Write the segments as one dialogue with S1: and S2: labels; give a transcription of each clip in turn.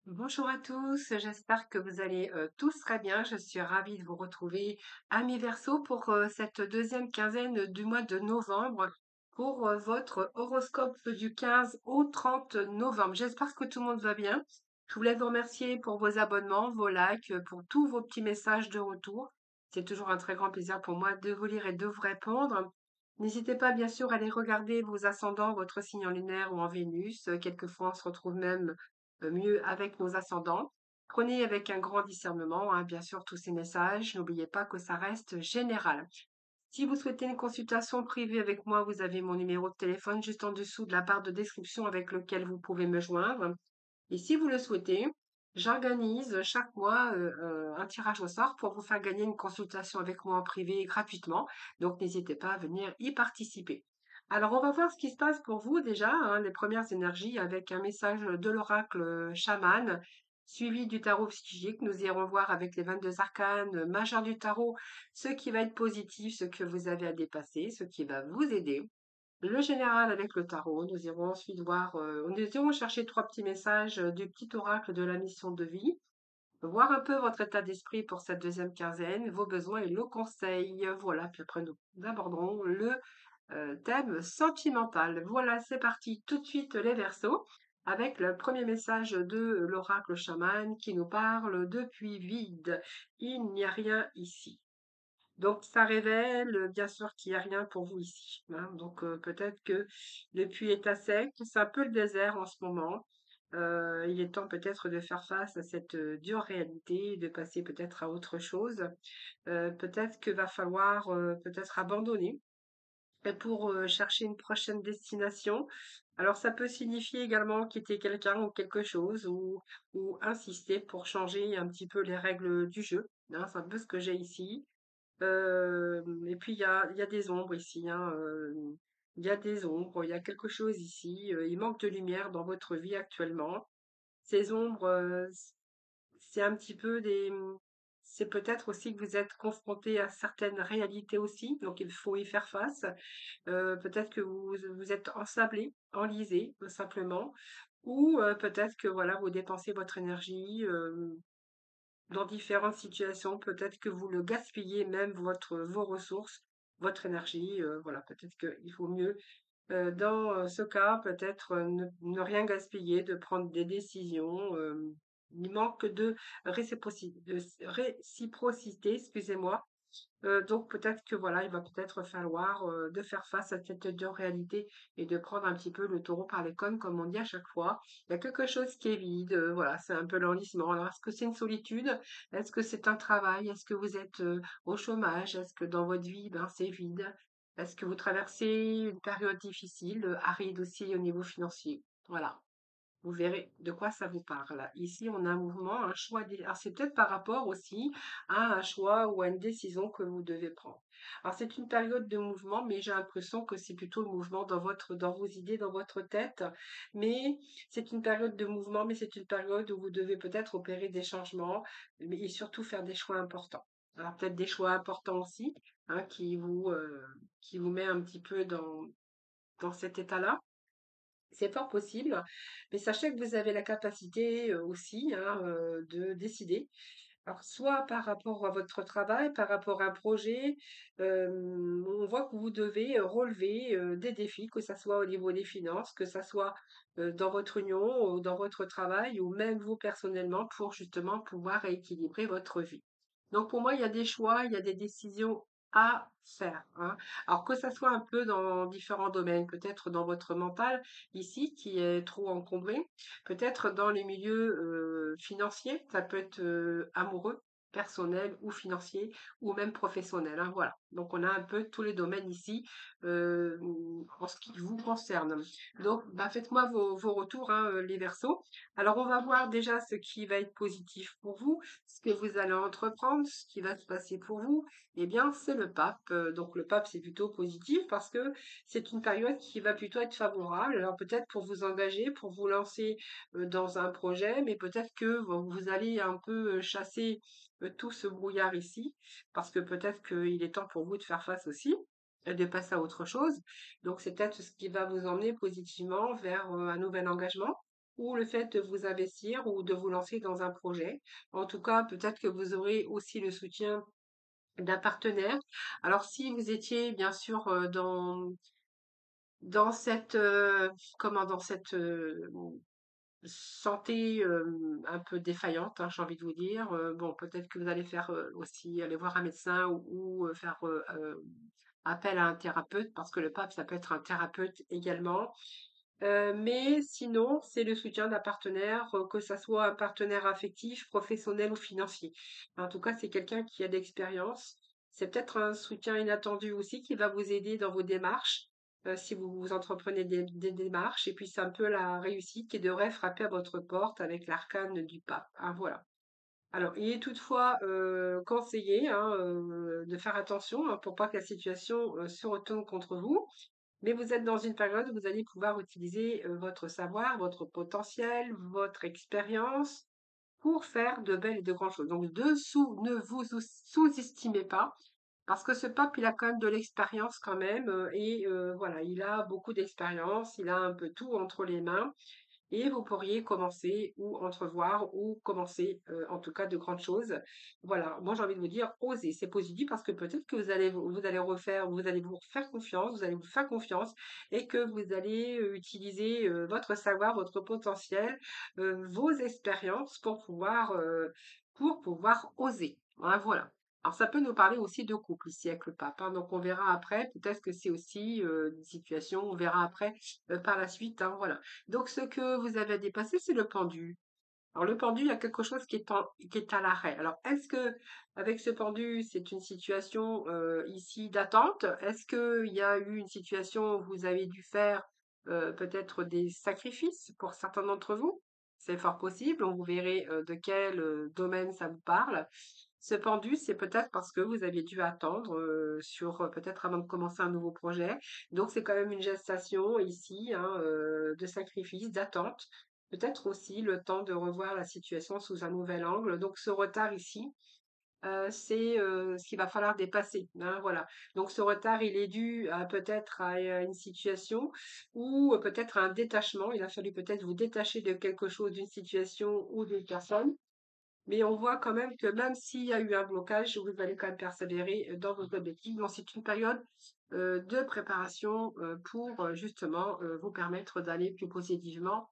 S1: Bonjour à tous, j'espère que vous allez tous très bien. Je suis ravie de vous retrouver, amis Verseau, pour cette deuxième quinzaine du mois de novembre, pour votre horoscope du 15 au 30 novembre. J'espère que tout le monde va bien. Je voulais vous remercier pour vos abonnements, vos likes, pour tous vos petits messages de retour. C'est toujours un très grand plaisir pour moi de vous lire et de vous répondre. N'hésitez pas, bien sûr, à aller regarder vos ascendants, votre signe en lunaire ou en Vénus. Quelquefois, on se retrouve même mieux avec nos ascendants. Prenez avec un grand discernement, hein, bien sûr, tous ces messages. N'oubliez pas que ça reste général. Si vous souhaitez une consultation privée avec moi, vous avez mon numéro de téléphone juste en dessous de la barre de description avec lequel vous pouvez me joindre. Et si vous le souhaitez, j'organise chaque mois un tirage au sort pour vous faire gagner une consultation avec moi en privé gratuitement. Donc n'hésitez pas à venir y participer. Alors on va voir ce qui se passe pour vous déjà, hein, les premières énergies avec un message de l'oracle chaman, suivi du tarot psychique. Nous irons voir avec les 22 arcanes majeurs du tarot ce qui va être positif, ce que vous avez à dépasser, ce qui va vous aider. Le général avec le tarot. Nous irons ensuite voir, nous irons chercher trois petits messages du petit oracle de la mission de vie, voir un peu votre état d'esprit pour cette deuxième quinzaine, vos besoins et le conseil. Voilà, puis après nous aborderons le thème sentimental. Voilà, c'est parti tout de suite les Verseaux, avec le premier message de l'oracle chaman qui nous parle depuis vide. Il n'y a rien ici. Donc ça révèle, bien sûr qu'il n'y a rien pour vous ici, hein. Donc peut-être que le puits est à sec, c'est un peu le désert en ce moment. Il est temps peut-être de faire face à cette dure réalité, de passer peut-être à autre chose. Peut-être que va falloir peut-être abandonner pour chercher une prochaine destination. Alors ça peut signifier également quitter quelqu'un ou quelque chose ou insister pour changer un petit peu les règles du jeu, hein. C'est un peu ce que j'ai ici. Et puis il y a des ombres ici, hein, il y a des ombres, il y a quelque chose ici, il manque de lumière dans votre vie actuellement. Ces ombres, c'est un petit peu c'est peut-être aussi que vous êtes confronté à certaines réalités aussi, donc il faut y faire face. Peut-être que vous êtes ensablé, enlisé, simplement, ou peut-être que voilà, vous dépensez votre énergie, dans différentes situations. Peut-être que vous le gaspillez même vos ressources, votre énergie. Voilà, peut-être qu'il faut mieux, dans ce cas, peut-être ne rien gaspiller, de prendre des décisions. Il manque de réciprocité, excusez-moi. Donc peut-être que voilà, il va peut-être falloir, de faire face à cette dure réalité et de prendre un petit peu le taureau par les cornes, comme on dit à chaque fois. Il y a quelque chose qui est vide, voilà, c'est un peu l'enlisement. Alors est-ce que c'est une solitude? Est-ce que c'est un travail? Est-ce que vous êtes, au chômage? Est-ce que dans votre vie, ben, c'est vide? Est-ce que vous traversez une période difficile, aride aussi au niveau financier? Voilà. Vous verrez de quoi ça vous parle. Ici, on a un mouvement, un choix. Alors, c'est peut-être par rapport aussi à un choix ou à une décision que vous devez prendre. Alors, c'est une période de mouvement, mais j'ai l'impression que c'est plutôt le mouvement dans vos idées, dans votre tête. Mais c'est une période de mouvement, mais c'est une période où vous devez peut-être opérer des changements, mais et surtout faire des choix importants. Alors, peut-être des choix importants aussi, hein, qui vous met un petit peu dans cet état-là. C'est fort possible, mais sachez que vous avez la capacité aussi, hein, de décider. Alors, soit par rapport à votre travail, par rapport à un projet, on voit que vous devez relever des défis, que ça soit au niveau des finances, que ça soit dans votre union ou dans votre travail, ou même vous personnellement, pour justement pouvoir équilibrer votre vie. Donc pour moi, il y a des choix, il y a des décisions à faire, hein. Alors que ça soit un peu dans différents domaines, peut-être dans votre mental ici qui est trop encombré, peut-être dans les milieux financiers, ça peut être amoureux, personnel ou financier ou même professionnel, hein, voilà. Donc on a un peu tous les domaines ici euh, en ce qui vous concerne. Donc bah, faites-moi vos retours, hein, les Verseaux. Alors on va voir déjà ce qui va être positif pour vous, ce que vous allez entreprendre, ce qui va se passer pour vous. Eh bien, c'est le pape. Donc le pape, c'est plutôt positif parce que c'est une période qui va plutôt être favorable. Alors peut-être pour vous engager, pour vous lancer dans un projet, mais peut-être que vous allez un peu chasser tout ce brouillard ici, parce que peut-être qu'il est temps pour vous de faire face aussi, et de passer à autre chose. Donc c'est peut-être ce qui va vous emmener positivement vers un nouvel engagement. ou le fait de vous investir ou de vous lancer dans un projet. En tout cas, peut-être que vous aurez aussi le soutien d'un partenaire. Alors, si vous étiez bien sûr dans cette dans cette santé un peu défaillante, hein, j'ai envie de vous dire, bon, peut-être que vous allez faire aussi aller voir un médecin ou faire appel à un thérapeute, parce que le pape, ça peut être un thérapeute également. Mais sinon, c'est le soutien d'un partenaire, que ça soit un partenaire affectif, professionnel ou financier. En tout cas, c'est quelqu'un qui a de l'expérience. C'est peut-être un soutien inattendu aussi qui va vous aider dans vos démarches, si vous entreprenez des démarches. Et puis, c'est un peu la réussite qui devrait frapper à votre porte avec l'arcane du pape, hein, voilà. Alors, il est toutefois conseillé, hein, de faire attention, hein, pour pas que la situation se retourne contre vous. Mais vous êtes dans une période où vous allez pouvoir utiliser votre savoir, votre potentiel, votre expérience pour faire de belles et de grandes choses. Donc, ne vous sous-estimez pas, parce que ce pape, il a quand même de l'expérience quand même, et voilà, il a beaucoup d'expérience, il a un peu tout entre les mains. Et vous pourriez commencer ou entrevoir ou commencer, en tout cas de grandes choses. Voilà, moi j'ai envie de vous dire, osez, c'est positif parce que peut-être que vous allez vous faire confiance, vous allez vous faire confiance et que vous allez utiliser votre savoir, votre potentiel, vos expériences pour pouvoir oser. Hein, voilà. Alors ça peut nous parler aussi de couple ici avec le pape, hein. Donc on verra après, peut-être que c'est aussi une situation, on verra après par la suite, hein, voilà. Donc, ce que vous avez à dépasser, c'est le pendu. Alors, le pendu, il y a quelque chose qui est à l'arrêt. Alors, est-ce que, avec ce pendu, c'est une situation ici d'attente? Est-ce qu'il y a eu une situation où vous avez dû faire peut-être des sacrifices pour certains d'entre vous? C'est fort possible. On vous verrez de quel domaine ça vous parle. Ce pendu, c'est peut-être parce que vous aviez dû attendre peut-être avant de commencer un nouveau projet. Donc, c'est quand même une gestation ici, hein, de sacrifice, d'attente. Peut-être aussi le temps de revoir la situation sous un nouvel angle. Donc, ce retard ici, c'est ce qu'il va falloir dépasser, hein, voilà. Donc, ce retard, il est dû peut-être à une situation ou peut-être à un détachement. Il a fallu peut-être vous détacher de quelque chose, d'une situation ou d'une personne. Mais on voit quand même que même s'il y a eu un blocage, vous allez quand même persévérer dans vos objectifs. Donc, c'est une période de préparation pour justement vous permettre d'aller plus positivement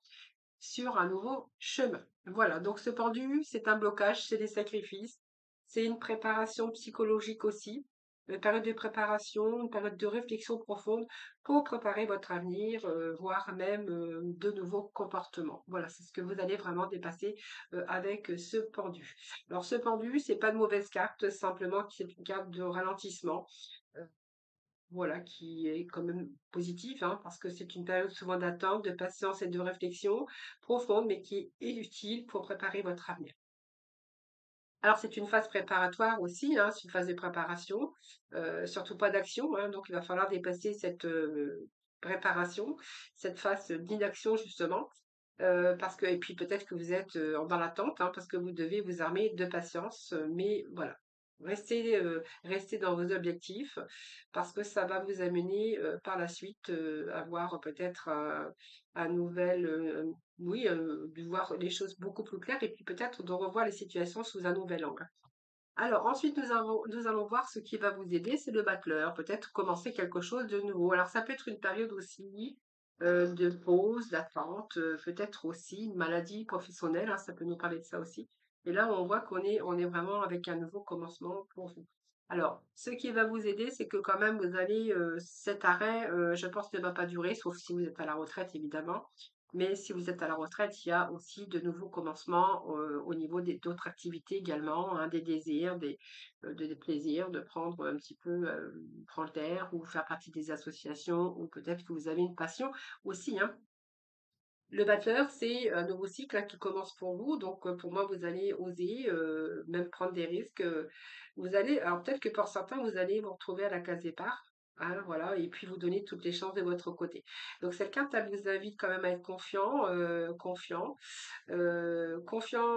S1: sur un nouveau chemin. Voilà, donc ce pendu, c'est un blocage, c'est des sacrifices, c'est une préparation psychologique aussi, une période de préparation, une période de réflexion profonde pour préparer votre avenir, voire même de nouveaux comportements. Voilà, c'est ce que vous allez vraiment dépasser avec ce pendu. Alors ce pendu, c'est pas de mauvaise carte, simplement que c'est une carte de ralentissement. euh, voilà, qui est quand même positif, hein, parce que c'est une période souvent d'attente, de patience et de réflexion profonde, mais qui est utile pour préparer votre avenir. Alors, c'est une phase préparatoire aussi, hein, c'est une phase de préparation, surtout pas d'action, hein, donc il va falloir dépasser cette préparation, cette phase d'inaction justement, parce que, et puis peut-être que vous êtes dans l'attente, hein, parce que vous devez vous armer de patience, mais voilà. Restez dans vos objectifs parce que ça va vous amener par la suite à voir peut-être un nouvel, oui, de voir les choses beaucoup plus claires et puis peut-être de revoir les situations sous un nouvel angle. Alors ensuite, nous allons voir ce qui va vous aider, c'est le battleur. Peut-être commencer quelque chose de nouveau. Alors ça peut être une période aussi de pause, d'attente, peut-être aussi une maladie professionnelle, hein, ça peut nous parler de ça aussi. Et là, on voit on est vraiment avec un nouveau commencement pour vous. Alors, ce qui va vous aider, c'est que quand même, vous allez, cet arrêt, je pense, ne va pas durer, sauf si vous êtes à la retraite, évidemment. Mais si vous êtes à la retraite, il y a aussi de nouveaux commencements au niveau d'autres activités également, hein, des désirs, des plaisirs, de prendre un petit peu, prendre l'air ou faire partie des associations, ou peut-être que vous avez une passion aussi, hein. Le battleur, c'est un nouveau cycle hein, qui commence pour vous. Donc, pour moi, vous allez oser, même prendre des risques. Vous allez, alors peut-être que pour certains, vous allez vous retrouver à la case départ. Hein, voilà, et puis vous donner toutes les chances de votre côté. Donc, cette carte, elle vous invite quand même à être confiant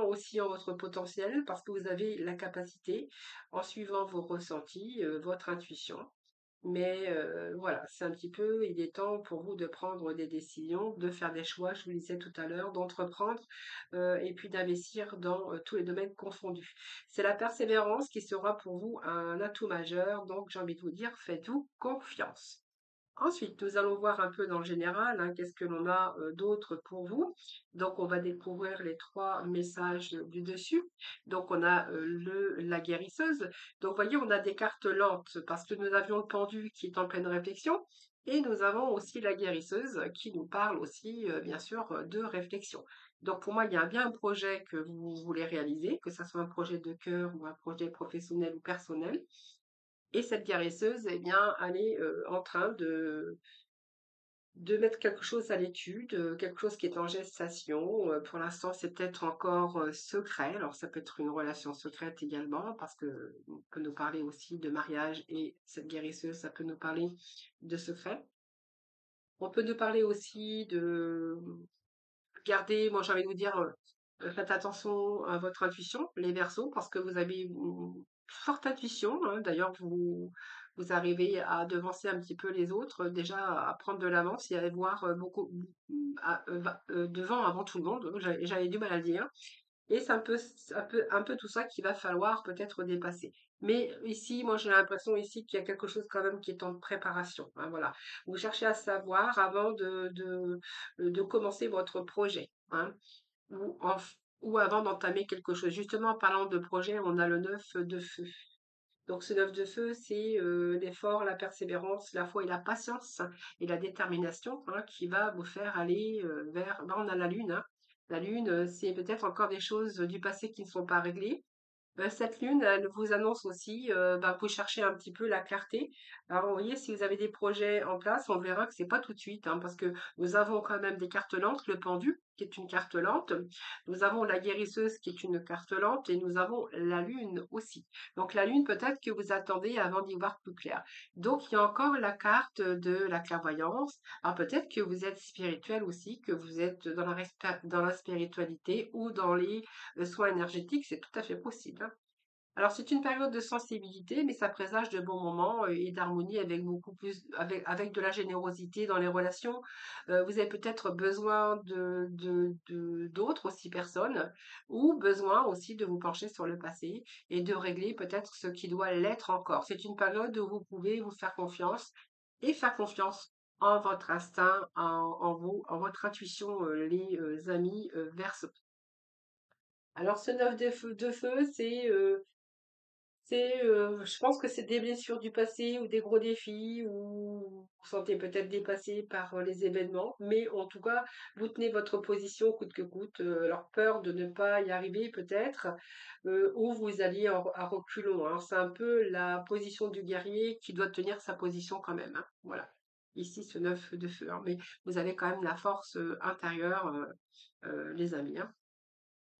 S1: aussi en votre potentiel parce que vous avez la capacité, en suivant vos ressentis, votre intuition, Mais voilà, c'est un petit peu, il est temps pour vous de prendre des décisions, de faire des choix, je vous le disais tout à l'heure, d'entreprendre et puis d'investir dans tous les domaines confondus. C'est la persévérance qui sera pour vous un atout majeur, donc j'ai envie de vous dire, faites-vous confiance. Ensuite, nous allons voir un peu dans le général, hein, qu'est-ce que l'on a d'autre pour vous. Donc, on va découvrir les trois messages du dessus. Donc, on a la guérisseuse. Donc, vous voyez, on a des cartes lentes parce que nous avions le pendu qui est en pleine réflexion. Et nous avons aussi la guérisseuse qui nous parle aussi, bien sûr, de réflexion. Donc, pour moi, il y a bien un projet que vous voulez réaliser, que ce soit un projet de cœur ou un projet professionnel ou personnel. Et cette guérisseuse, eh bien, elle est en train de mettre quelque chose à l'étude, quelque chose qui est en gestation. Pour l'instant, c'est peut-être encore secret. Alors, ça peut être une relation secrète également, parce que on peut nous parler aussi de mariage et cette guérisseuse, ça peut nous parler de secret. On peut nous parler aussi de gardez, moi j'ai envie de vous dire, faites attention à votre intuition, les Verseaux, parce que vous avez une forte intuition, hein. D'ailleurs, vous arrivez à devancer un petit peu les autres, déjà à prendre de l'avance et à voir beaucoup devant avant tout le monde. J'avais du mal à le dire. Et c'est un peu tout ça qu'il va falloir peut-être dépasser. Mais ici, moi, j'ai l'impression ici qu'il y a quelque chose quand même qui est en préparation, hein, voilà. Vous cherchez à savoir avant de commencer votre projet, hein, ou, ou avant d'entamer quelque chose. Justement, en parlant de projet, on a le 9 de feu. Donc, ce 9 de feu, c'est l'effort, la persévérance, la foi et la patience et la détermination, hein, qui va vous faire aller vers. Là, on a la lune, hein. La lune, c'est peut-être encore des choses du passé qui ne sont pas réglées. Cette lune, elle vous annonce aussi, bah, vous cherchez un petit peu la clarté. Alors, vous voyez, si vous avez des projets en place, on verra que c'est pas tout de suite, hein, parce que nous avons quand même des cartes lentes, le pendu, qui est une carte lente. Nous avons la guérisseuse, qui est une carte lente, et nous avons la lune aussi. Donc, la lune, peut-être que vous attendez avant d'y voir plus clair. Donc, il y a encore la carte de la clairvoyance. Alors, peut-être que vous êtes spirituel aussi, que vous êtes dans la spiritualité ou dans les soins énergétiques, c'est tout à fait possible, hein. Alors, c'est une période de sensibilité, mais ça présage de bons moments et d'harmonie avec beaucoup plus, avec de la générosité dans les relations. Vous avez peut-être besoin d'autres aussi personnes, ou besoin aussi de vous pencher sur le passé et de régler peut-être ce qui doit l'être encore. C'est une période où vous pouvez vous faire confiance et faire confiance en votre instinct, en vous, en votre intuition, les amis Verseau. Alors, ce 9 de feu, je pense que c'est des blessures du passé ou des gros défis ou vous vous sentez peut-être dépassé par les événements, mais en tout cas, vous tenez votre position coûte que coûte. Alors, peur de ne pas y arriver peut-être, ou vous alliez à reculons, hein. C'est un peu la position du guerrier qui doit tenir sa position quand même, hein. Voilà. Ici, ce 9 de feu, hein. Mais vous avez quand même la force intérieure, les amis, hein.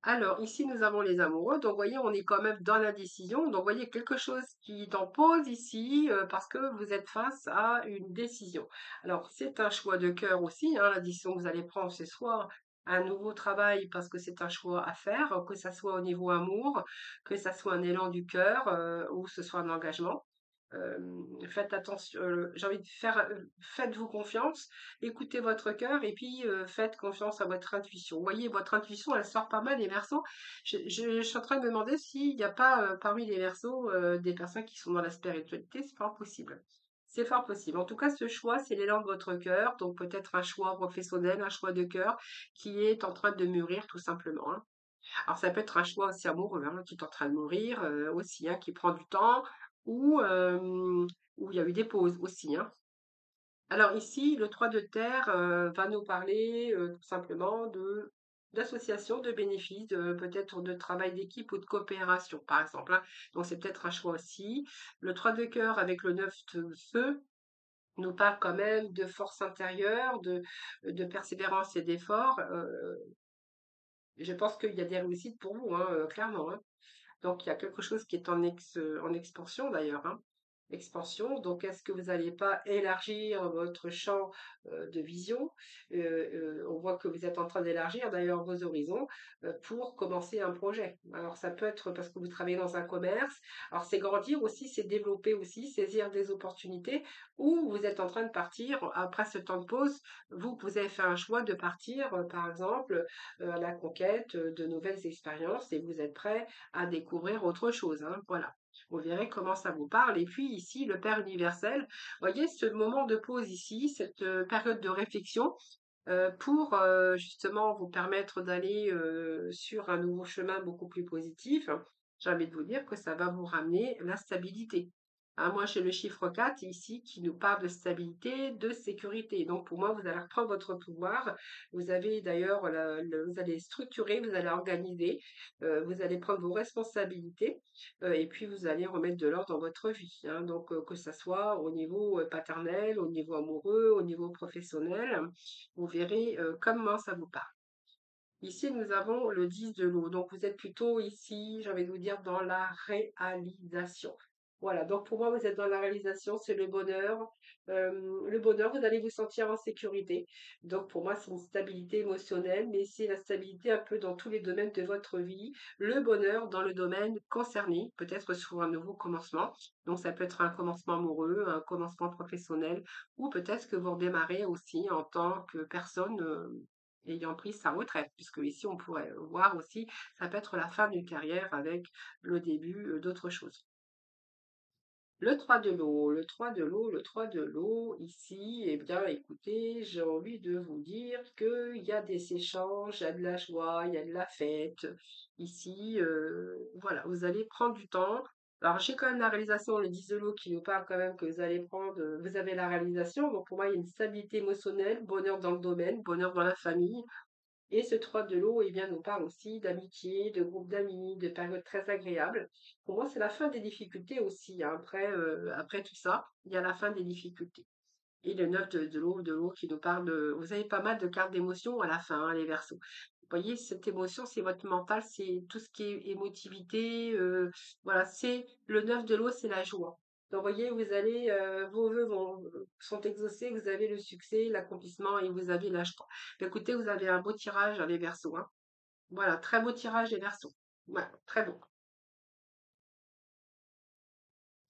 S1: Alors, ici, nous avons les amoureux. Donc, vous voyez, on est quand même dans la décision. Donc, vous voyez, quelque chose qui t'impose ici parce que vous êtes face à une décision. Alors, c'est un choix de cœur aussi, hein. La décision que vous allez prendre, c'est soit un nouveau travail parce que c'est un choix à faire, que ça soit au niveau amour, que ça soit un élan du cœur ou ce soit un engagement. Faites attention, j'ai envie de faire, faites-vous confiance, écoutez votre cœur et puis faites confiance à votre intuition. Vous voyez, votre intuition, elle sort pas mal les Verseaux. Je suis en train de me demander s'il n'y a pas parmi les Verseaux des personnes qui sont dans la spiritualité, c'est fort possible. C'est fort possible. En tout cas, ce choix, c'est l'élan de votre cœur, donc peut-être un choix professionnel, un choix de cœur qui est en train de mûrir tout simplement, hein. Alors ça peut être un choix aussi amoureux, hein, qui est en train de mourir aussi, hein, qui prend du temps ou où il y a eu des pauses aussi, hein. Alors ici, le 3 de terre va nous parler tout simplement de d'association, de bénéfices, peut-être de travail d'équipe ou de coopération, par exemple, hein. Donc c'est peut-être un choix aussi. Le 3 de cœur avec le 9 de feu nous parle quand même de force intérieure, de persévérance et d'effort. Je pense qu'il y a des réussites pour vous, hein, clairement, hein. Donc il y a quelque chose qui est en expansion d'ailleurs, hein. expansion. Donc, est-ce que vous n'allez pas élargir votre champ de vision? On voit que vous êtes en train d'élargir d'ailleurs vos horizons pour commencer un projet. Alors, ça peut être parce que vous travaillez dans un commerce. Alors, c'est grandir aussi, c'est développer aussi, saisir des opportunités, ou vous êtes en train de partir après ce temps de pause. Vous avez fait un choix de partir, par exemple, à la conquête de nouvelles expériences et vous êtes prêt à découvrir autre chose, hein, voilà. Vous verrez comment ça vous parle. Et puis ici, le Père universel, voyez ce moment de pause ici, cette période de réflexion pour justement vous permettre d'aller sur un nouveau chemin beaucoup plus positif. J'ai envie de vous dire que ça va vous ramener la stabilité. Hein, moi, j'ai le chiffre 4 ici qui nous parle de stabilité, de sécurité. Donc, pour moi, vous allez reprendre votre pouvoir. Vous avez d'ailleurs, vous allez structurer, vous allez organiser, vous allez prendre vos responsabilités et puis vous allez remettre de l'ordre dans votre vie. Hein. Donc, que ce soit au niveau paternel, au niveau amoureux, au niveau professionnel, vous verrez comment ça vous parle. Ici, nous avons le 10 de l'eau. Donc, vous êtes plutôt ici, j'ai envie de vous dire, dans la réalisation. Voilà, donc pour moi, vous êtes dans la réalisation, c'est le bonheur. Le bonheur, vous allez vous sentir en sécurité. Donc pour moi, c'est une stabilité émotionnelle, mais c'est la stabilité un peu dans tous les domaines de votre vie. Le bonheur dans le domaine concerné, peut-être sur un nouveau commencement. Donc ça peut être un commencement amoureux, un commencement professionnel, ou peut-être que vous redémarrez aussi en tant que personne ayant pris sa retraite, puisque ici on pourrait voir aussi, ça peut être la fin d'une carrière avec le début d'autre chose. Le 3 de l'eau, le 3 de l'eau, le 3 de l'eau, ici, eh bien, écoutez, j'ai envie de vous dire qu'il y a des échanges, il y a de la joie, il y a de la fête. Ici, voilà, vous allez prendre du temps. Alors, j'ai quand même la réalisation, le 10 de l'eau qui nous parle quand même que vous allez prendre, vous avez la réalisation. Donc, pour moi, il y a une stabilité émotionnelle, bonheur dans le domaine, bonheur dans la famille. Et ce 3 de l'eau, eh bien, nous parle aussi d'amitié, de groupe d'amis, de périodes très agréables. Pour moi, c'est la fin des difficultés aussi, hein. Après tout ça, il y a la fin des difficultés. Et le 9 de l'eau qui nous parle de... Vous avez pas mal de cartes d'émotion à la fin, hein, les Verseaux. Vous voyez, cette émotion, c'est votre mental, c'est tout ce qui est émotivité. Voilà, c'est le 9 de l'eau, c'est la joie. Donc, vous voyez, vous allez, vos vœux sont exaucés, vous avez le succès, l'accomplissement et vous avez la joie. Écoutez, vous avez un beau tirage, hein, les Verseaux, hein. Voilà, très beau tirage, les Verseaux. Voilà, très beau.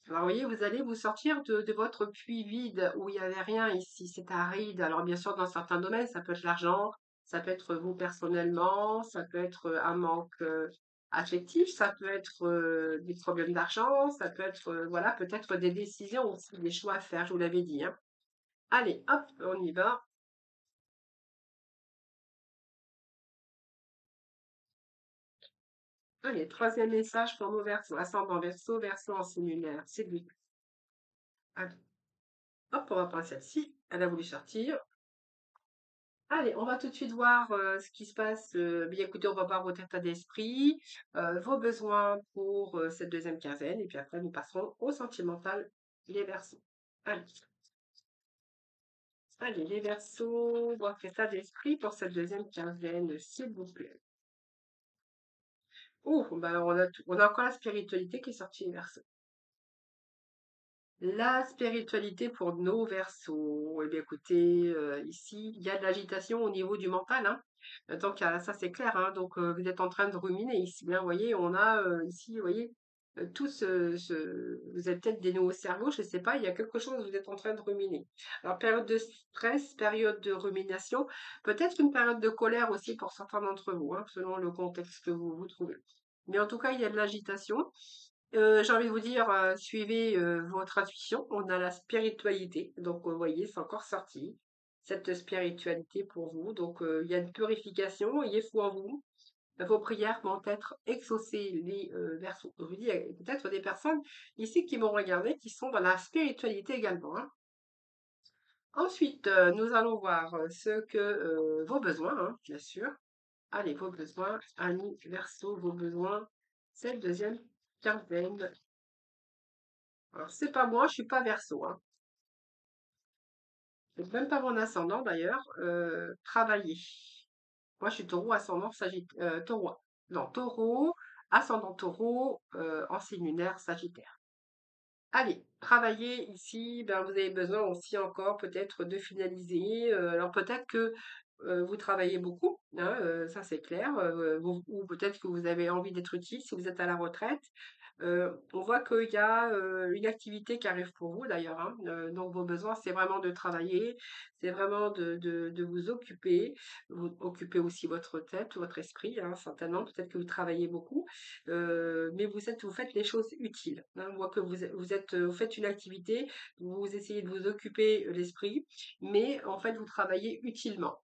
S1: Alors, vous voyez, vous allez vous sortir de votre puits vide où il n'y avait rien ici, c'est aride. Alors, bien sûr, dans certains domaines, ça peut être l'argent, ça peut être vous personnellement, ça peut être un manque affectif, ça peut être des problèmes d'argent, ça peut être, voilà, peut-être des décisions aussi, des choix à faire, je vous l'avais dit, hein. Allez, hop, on y va. Allez, troisième message pour nos versos, ascendant verso, verso en signe lunaire, c'est lui. Allez, hop, on va prendre celle-ci, elle a voulu sortir. Allez, on va tout de suite voir ce qui se passe. Bien écoutez, on va voir votre état d'esprit, vos besoins pour cette deuxième quinzaine, et puis après, nous passerons au sentimental, les Verseaux. Allez, allez, les Verseaux, votre état d'esprit pour cette deuxième quinzaine, s'il vous plaît. Oh, bah, on a encore la spiritualité qui est sortie, les Verseaux. La spiritualité pour nos Verseaux. Eh bien, écoutez, ici, il y a de l'agitation au niveau du mental, hein. Donc, ça, c'est clair, hein. Donc, vous êtes en train de ruminer ici, hein. Vous voyez, on a ici, vous voyez, vous avez peut-être des nœuds au cerveau, je ne sais pas, il y a quelque chose, vous êtes en train de ruminer. Alors, période de stress, période de rumination, peut-être une période de colère aussi pour certains d'entre vous, hein, selon le contexte que vous vous trouvez. Mais en tout cas, il y a de l'agitation. J'ai envie de vous dire, suivez votre intuition. On a la spiritualité. Donc, vous voyez, c'est encore sorti, cette spiritualité pour vous. Donc, il y a une purification, ayez foi en vous. Vos prières vont être exaucées, les Verseaux. Je vous dis, il y a peut-être des personnes ici qui m'ont regardé, qui sont dans la spiritualité également, hein. Ensuite, nous allons voir ce que vos besoins, hein, bien sûr. Allez, vos besoins, amis Verseaux, vos besoins, cette deuxième quinzaine. Alors, c'est pas moi, je suis pas Verseau, hein. C'est même pas mon ascendant d'ailleurs. Travailler. Moi, je suis taureau, ascendant Sagittaire. Taureau. Non, taureau, ascendant taureau, en signe lunaire, Sagittaire. Allez, travailler ici, ben, vous avez besoin aussi encore peut-être de finaliser. Alors peut-être que vous travaillez beaucoup, hein, ça c'est clair, ou peut-être que vous avez envie d'être utile si vous êtes à la retraite. On voit qu'il y a une activité qui arrive pour vous d'ailleurs, hein, donc vos besoins, c'est vraiment de travailler, c'est vraiment de vous occuper, vous occuper aussi votre tête, votre esprit, hein, certainement. Peut-être que vous travaillez beaucoup, mais vous faites les choses utiles, hein. On voit que vous faites une activité, vous essayez de vous occuper l'esprit, mais en fait, vous travaillez utilement.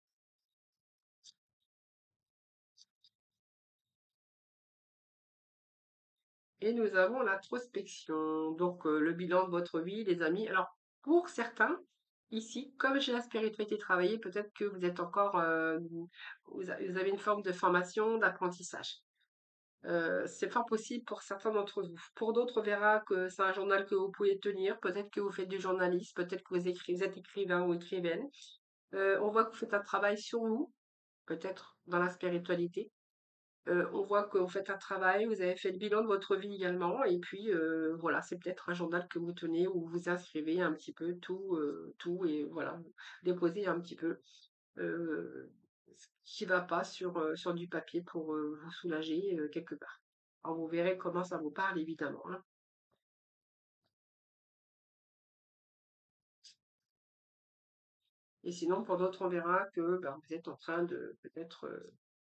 S1: Et nous avons l'introspection, donc le bilan de votre vie, les amis. Alors, pour certains, ici, comme j'ai la spiritualité travaillée, peut-être que vous êtes encore, vous avez une forme de formation, d'apprentissage. C'est fort possible pour certains d'entre vous. Pour d'autres, on verra que c'est un journal que vous pouvez tenir. Peut-être que vous faites du journalisme, peut-être que vous êtes écrivain ou écrivaine. On voit que vous faites un travail sur vous, peut-être dans la spiritualité. On voit que vous faites un travail, vous avez fait le bilan de votre vie également, et puis voilà, c'est peut-être un journal que vous tenez où vous inscrivez un petit peu tout, et voilà, vous déposez un petit peu ce qui va pas sur du papier pour vous soulager quelque part. Alors vous verrez comment ça vous parle évidemment, hein. Et sinon, pour d'autres, on verra que ben, vous êtes en train de peut-être,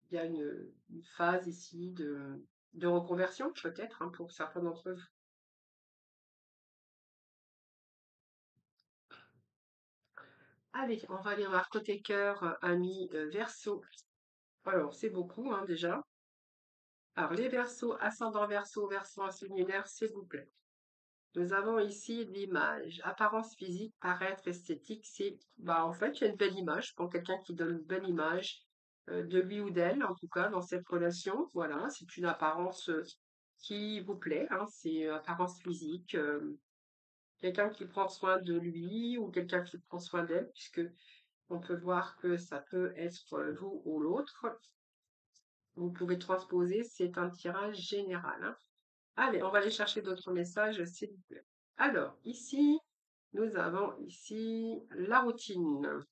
S1: il y a une phase ici de reconversion, peut-être, hein, pour certains d'entre vous. Allez, on va aller voir côté cœur, ami Verseau. Alors, c'est beaucoup hein, déjà. Alors, les Verseaux, ascendant Verseau, Verseau lunaire, s'il vous plaît. Nous avons ici l'image, apparence physique, paraître esthétique. C'est, bah, en fait, il y a une belle image pour quelqu'un qui donne une belle image de lui ou d'elle, en tout cas, dans cette relation. Voilà, c'est une apparence qui vous plaît, hein, c'est apparence physique. Quelqu'un qui prend soin de lui ou quelqu'un qui prend soin d'elle, puisque on peut voir que ça peut être vous ou l'autre. Vous pouvez transposer, c'est un tirage général, hein. Allez, on va aller chercher d'autres messages, s'il vous plaît. Alors, ici, nous avons ici la routine.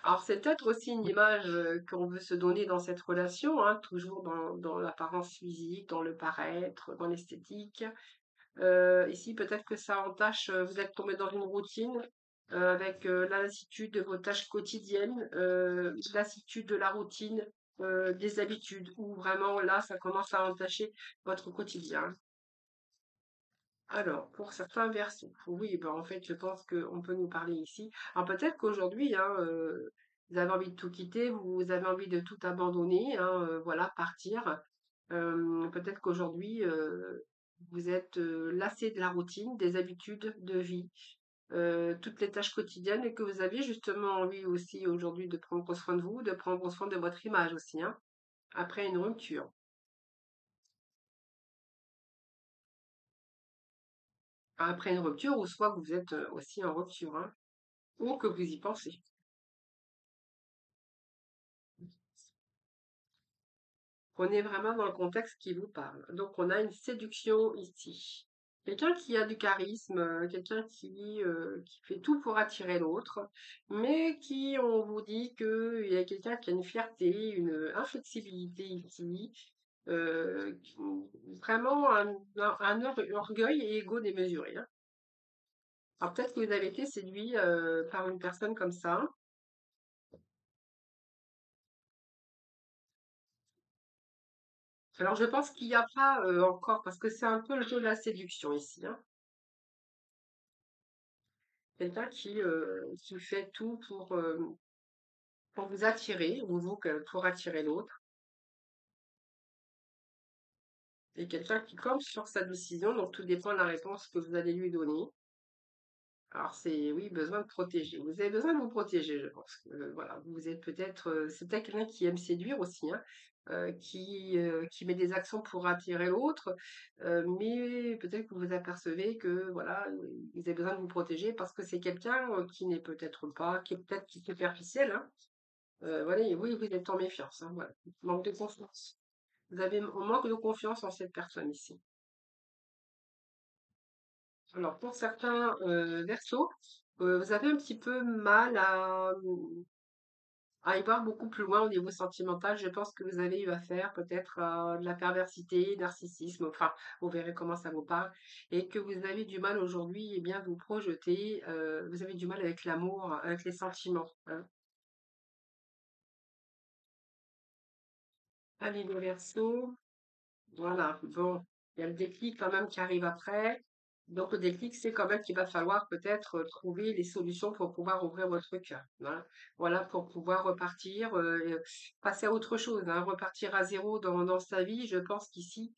S1: Alors, c'est peut-être aussi une image qu'on veut se donner dans cette relation, hein, toujours dans l'apparence physique, dans le paraître, dans l'esthétique. Ici, peut-être que ça entache, vous êtes tombé dans une routine avec la lassitude de vos tâches quotidiennes, lassitude de la routine, des habitudes, où vraiment là, ça commence à entacher votre quotidien. Alors, pour certains versos, oui, ben, en fait, je pense qu'on peut nous parler ici. Alors, peut-être qu'aujourd'hui, hein, vous avez envie de tout quitter, vous avez envie de tout abandonner, hein, voilà, partir. Peut-être qu'aujourd'hui, vous êtes lassé de la routine, des habitudes de vie, toutes les tâches quotidiennes et que vous aviez justement envie aussi aujourd'hui de prendre soin de vous, de prendre soin de votre image aussi, hein, après une rupture. Après une rupture, ou soit que vous êtes aussi en rupture, hein, ou que vous y pensez. On est vraiment dans le contexte qui vous parle. Donc, on a une séduction ici. Quelqu'un qui a du charisme, quelqu'un qui fait tout pour attirer l'autre, mais qui, on vous dit qu'il y a quelqu'un qui a une fierté, une inflexibilité ici, vraiment un orgueil et ego démesuré, hein. Alors peut-être que vous avez été séduit par une personne comme ça. Alors je pense qu'il n'y a pas encore, parce que c'est un peu le jeu de la séduction ici, hein. Quelqu'un qui fait tout pour vous attirer, ou vous pour attirer l'autre. Et quelqu'un qui campe sur sa décision, donc tout dépend de la réponse que vous allez lui donner. Alors c'est, oui, besoin de protéger. Vous avez besoin de vous protéger, je pense. Voilà, vous êtes peut-être, c'est peut-être quelqu'un qui aime séduire aussi, hein, qui met des actions pour attirer l'autre, mais peut-être que vous apercevez que voilà, vous avez besoin de vous protéger parce que c'est quelqu'un qui n'est peut-être pas, qui est peut-être superficiel, hein. Voilà, et oui, vous êtes en méfiance, hein, voilà. Manque de confiance. Vous avez on manque de confiance en cette personne ici. Alors pour certains Verseaux, vous avez un petit peu mal à y voir beaucoup plus loin au niveau sentimental. Je pense que vous avez eu affaire peut-être à de la perversité, narcissisme, enfin, vous verrez comment ça vous parle, et que vous avez du mal aujourd'hui, eh bien, vous projeter, vous avez du mal avec l'amour, avec les sentiments, hein. Allez, les Verseaux. Voilà, bon, il y a le déclic quand même qui arrive après. Donc le déclic, c'est quand même qu'il va falloir peut-être trouver les solutions pour pouvoir ouvrir votre cœur, hein. Voilà, pour pouvoir repartir, passer à autre chose, hein, repartir à zéro dans sa vie. Je pense qu'ici,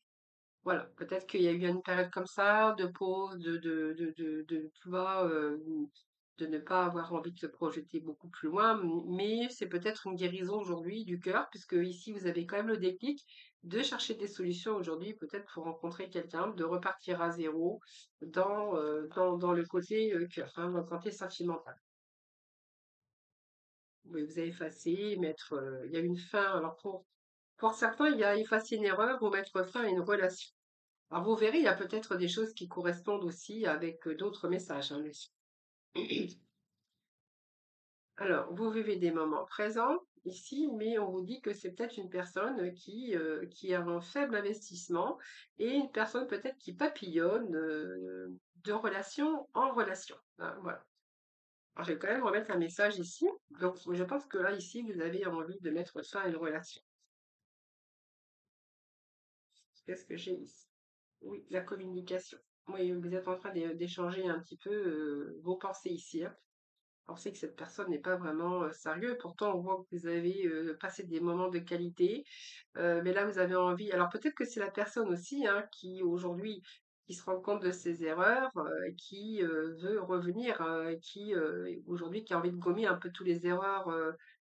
S1: voilà, peut-être qu'il y a eu une période comme ça, de pause, tu vois, de ne pas avoir envie de se projeter beaucoup plus loin, mais c'est peut-être une guérison aujourd'hui du cœur, puisque ici vous avez quand même le déclic de chercher des solutions aujourd'hui, peut-être pour rencontrer quelqu'un, de repartir à zéro dans le côté cœur, hein, dans le côté sentimental. Oui, vous avez effacé, mettre, il y a une fin. Alors pour certains, il y a effacer une erreur ou mettre fin à une relation. Alors vous verrez, il y a peut-être des choses qui correspondent aussi avec d'autres messages, hein, bien sûr. Alors, vous vivez des moments présents ici, mais on vous dit que c'est peut-être une personne qui a un faible investissement et une personne peut-être qui papillonne de relation en relation, hein, voilà. Alors, je vais quand même remettre un message ici. Donc, je pense que là, ici, vous avez envie de mettre fin à une relation. Qu'est-ce que j'ai ici? Oui, la communication. Oui, vous êtes en train d'échanger un petit peu vos pensées ici, hein. Pensez que cette personne n'est pas vraiment sérieux. Pourtant, on voit que vous avez passé des moments de qualité. Mais là, vous avez envie. Alors peut-être que c'est la personne aussi hein, qui aujourd'hui qui se rend compte de ses erreurs, qui veut revenir, qui aujourd'hui qui a envie de gommer un peu toutes les erreurs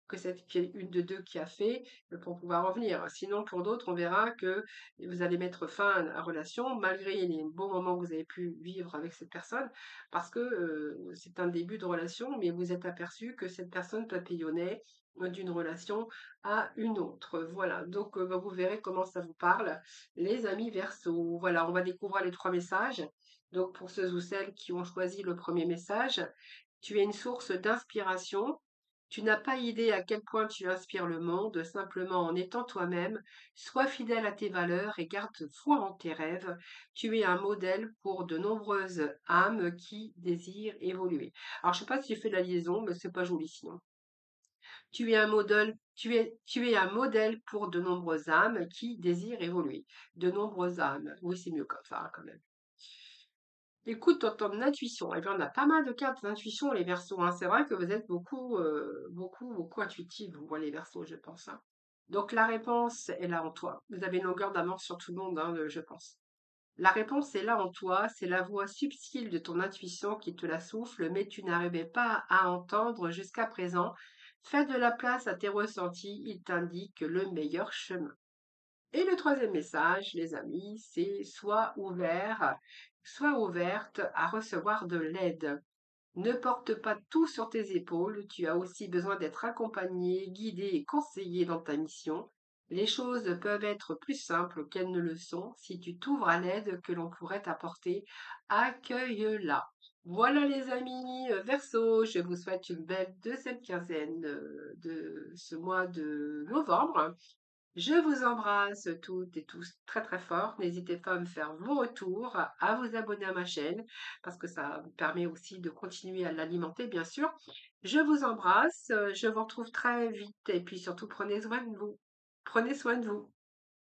S1: que cette qui est une de deux qui a fait pour pouvoir revenir. Sinon, pour d'autres, on verra que vous allez mettre fin à la relation malgré les bons moments que vous avez pu vivre avec cette personne, parce que c'est un début de relation, mais vous êtes aperçu que cette personne papillonnait d'une relation à une autre. Voilà, donc bah, vous verrez comment ça vous parle, les amis Verseau. Voilà, on va découvrir les trois messages. Donc pour ceux ou celles qui ont choisi le premier message, tu es une source d'inspiration. Tu n'as pas idée à quel point tu inspires le monde, simplement en étant toi-même. Sois fidèle à tes valeurs et garde foi en tes rêves. Tu es un modèle pour de nombreuses âmes qui désirent évoluer. Alors, je sais pas si j'ai fait la liaison, mais c'est pas joli sinon. Tu es un modèle, tu es un modèle pour de nombreuses âmes qui désirent évoluer. De nombreuses âmes. Oui, c'est mieux comme ça, hein, quand même. Écoute ton intuition. Et bien, on a pas mal de cartes d'intuition, les Verseaux, hein. C'est vrai que vous êtes beaucoup intuitifs, vous, les Verseaux, je pense, hein. Donc, la réponse est là en toi. Vous avez une longueur d'amour sur tout le monde, hein, je pense. La réponse est là en toi, c'est la voix subtile de ton intuition qui te la souffle, mais tu n'arrivais pas à entendre jusqu'à présent. Fais de la place à tes ressentis, ils t'indiquent le meilleur chemin. Et le troisième message, les amis, c'est sois ouverte à recevoir de l'aide. Ne porte pas tout sur tes épaules, tu as aussi besoin d'être accompagné, guidé et conseillé dans ta mission. Les choses peuvent être plus simples qu'elles ne le sont si tu t'ouvres à l'aide que l'on pourrait t'apporter. Accueille-la. Voilà les amis, Verseau, je vous souhaite une belle deuxième quinzaine de ce mois de novembre. Je vous embrasse toutes et tous très très fort. N'hésitez pas à me faire vos retours, à vous abonner à ma chaîne, parce que ça me permet aussi de continuer à l'alimenter, bien sûr. Je vous embrasse, je vous retrouve très vite et puis surtout prenez soin de vous. Prenez soin de vous.